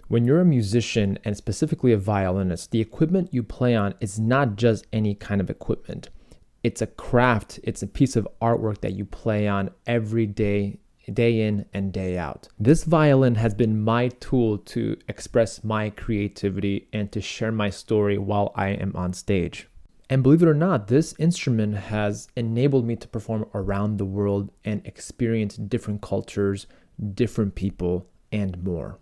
When you're a musician and specifically a violinist, the equipment you play on is not just any kind of equipment. It's a craft, it's a piece of artwork that you play on every day, day in and day out. This violin has been my tool to express my creativity and to share my story while I am on stage. And believe it or not, this instrument has enabled me to perform around the world and experience different cultures, different people, and more.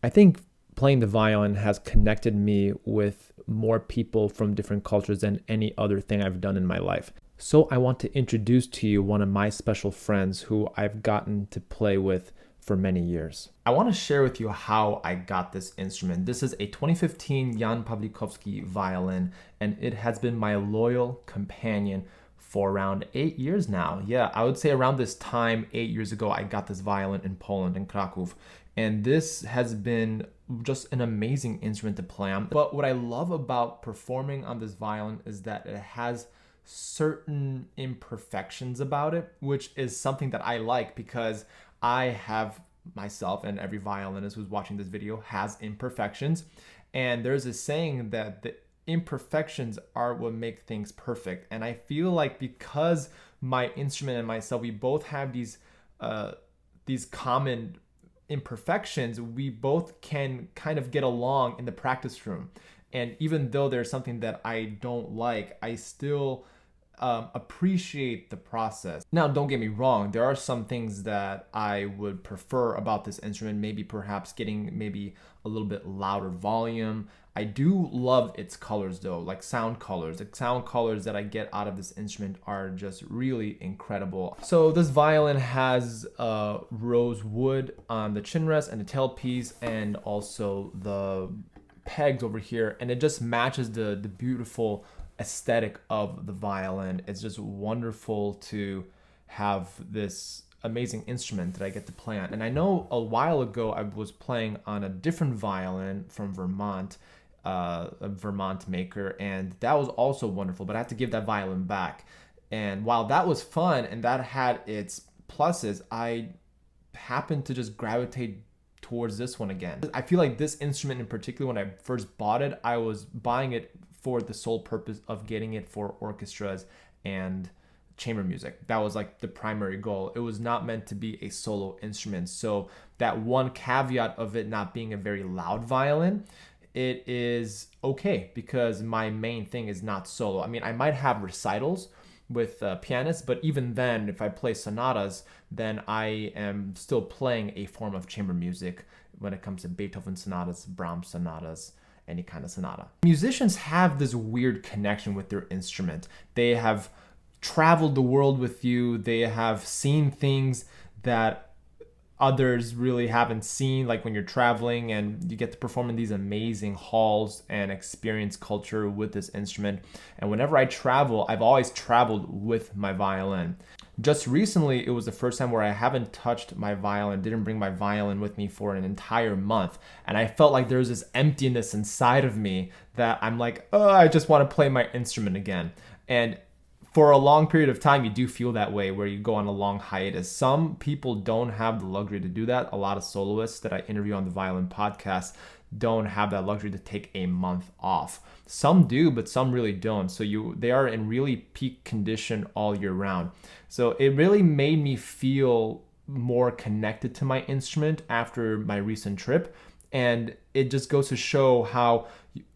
I think playing the violin has connected me with more people from different cultures than any other thing I've done in my life. So I want to introduce to you one of my special friends who I've gotten to play with for many years. I want to share with you how I got this instrument. This is a 2015 Jan Pawlikowski violin, and it has been my loyal companion for around 8 years now. Yeah, I would say around this time, 8 years ago, I got this violin in Poland, in Kraków. And this has been just an amazing instrument to play on. But what I love about performing on this violin is that it has certain imperfections about it, which is something that I like because I have myself, and every violinist who's watching this video has imperfections. And there's a saying that the imperfections are what make things perfect. And I feel like because my instrument and myself, we both have these common imperfections, we both can kind of get along in the practice room. And even though there's something that I don't like, I still appreciate the process. Now, don't get me wrong, there are some things that I would prefer about this instrument, maybe perhaps getting maybe a little bit louder volume. I do love its colors though, like sound colors. The sound colors that I get out of this instrument are just really incredible. So this violin has rose wood on the chin rest and the tailpiece, and also the pegs over here, and it just matches the beautiful aesthetic of the violin. It's just wonderful to have this amazing instrument that I get to play on. And I know a while ago I was playing on a different violin from Vermont, a Vermont maker, and that was also wonderful, but I had to give that violin back. And while that was fun and that had its pluses, I happened to just gravitate towards this one again. I feel like this instrument in particular, when I first bought it, I was buying it for the sole purpose of getting it for orchestras and chamber music. That was like the primary goal. It was not meant to be a solo instrument. So that one caveat of it not being a very loud violin, it is okay because my main thing is not solo. I mean, I might have recitals with pianists, but even then, if I play sonatas, then I am still playing a form of chamber music when it comes to Beethoven sonatas, Brahms sonatas, any kind of sonata. Musicians have this weird connection with their instrument. They have traveled the world with you. They have seen things that others really haven't seen, like when you're traveling and you get to perform in these amazing halls and experience culture with this instrument. And whenever I travel, I've always traveled with my violin. Just recently, it was the first time where I haven't touched my violin, didn't bring my violin with me for an entire month. And I felt like there was this emptiness inside of me that I'm like, oh, I just want to play my instrument again. And for a long period of time, you do feel that way where you go on a long hiatus. Some people don't have the luxury to do that. A lot of soloists that I interview on the Violin podcast don't have that luxury to take a month off. Some do, but some really don't. So they are in really peak condition all year round. So it really made me feel more connected to my instrument after my recent trip. And it just goes to show how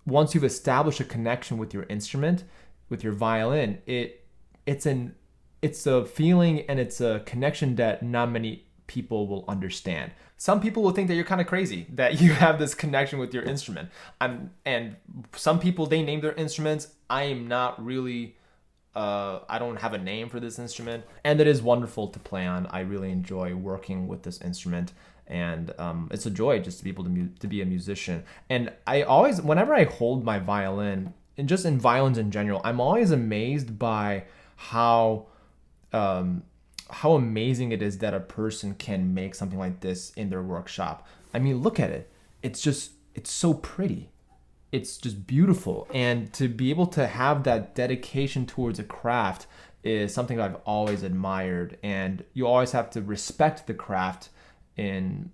once you've established a connection with your instrument, with your violin, it's a feeling and it's a connection that not many people will understand. Some people will think that you're kind of crazy that you have this connection with your instrument. And some people, they name their instruments. I am not really, I don't have a name for this instrument. And it is wonderful to play on. I really enjoy working with this instrument. And it's a joy just to be able to be a musician. And I always, whenever I hold my violin, and just in violins in general, I'm always amazed by how amazing it is that a person can make something like this in their workshop. I mean, look at it. It's so pretty. It's just beautiful. And to be able to have that dedication towards a craft is something I've always admired. And you always have to respect the craft in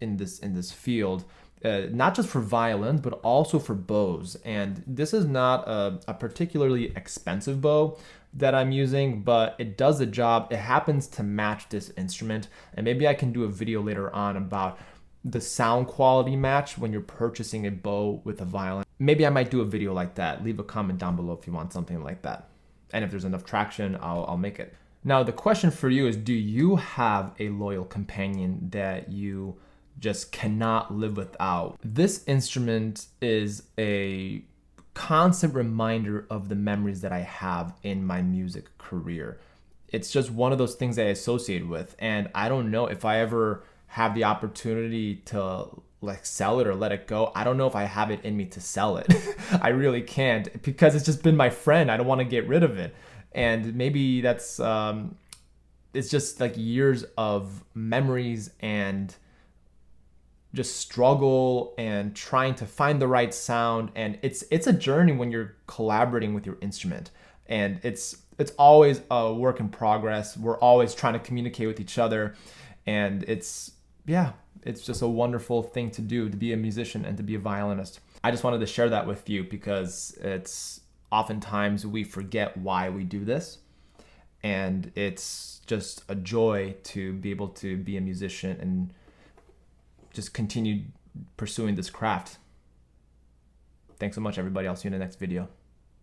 this field. not just for violins, but also for bows. And this is not a particularly expensive bow that I'm using, but it does the job. It happens to match this instrument. And maybe I can do a video later on about the sound quality match when you're purchasing a bow with a violin. Maybe I might do a video like that. Leave a comment down below if you want something like that. And if there's enough traction, I'll make it. Now, the question for you is, do you have a loyal companion that you just cannot live without? This instrument is a constant reminder of the memories that I have in my music career. It's just one of those things I associate with, and I don't know if I ever have the opportunity to like sell it or let it go. I don't know if I have it in me to sell it. I really can't, because it's just been my friend. I don't want to get rid of it. And maybe that's it's just like years of memories and just struggle and trying to find the right sound. And it's a journey when you're collaborating with your instrument, and it's always a work in progress. We're always trying to communicate with each other, and it's just a wonderful thing to do, to be a musician and to be a violinist. I just wanted to share that with you because it's oftentimes we forget why we do this, and it's just a joy to be able to be a musician and just continue pursuing this craft. Thanks so much, everybody. I'll see you in the next video.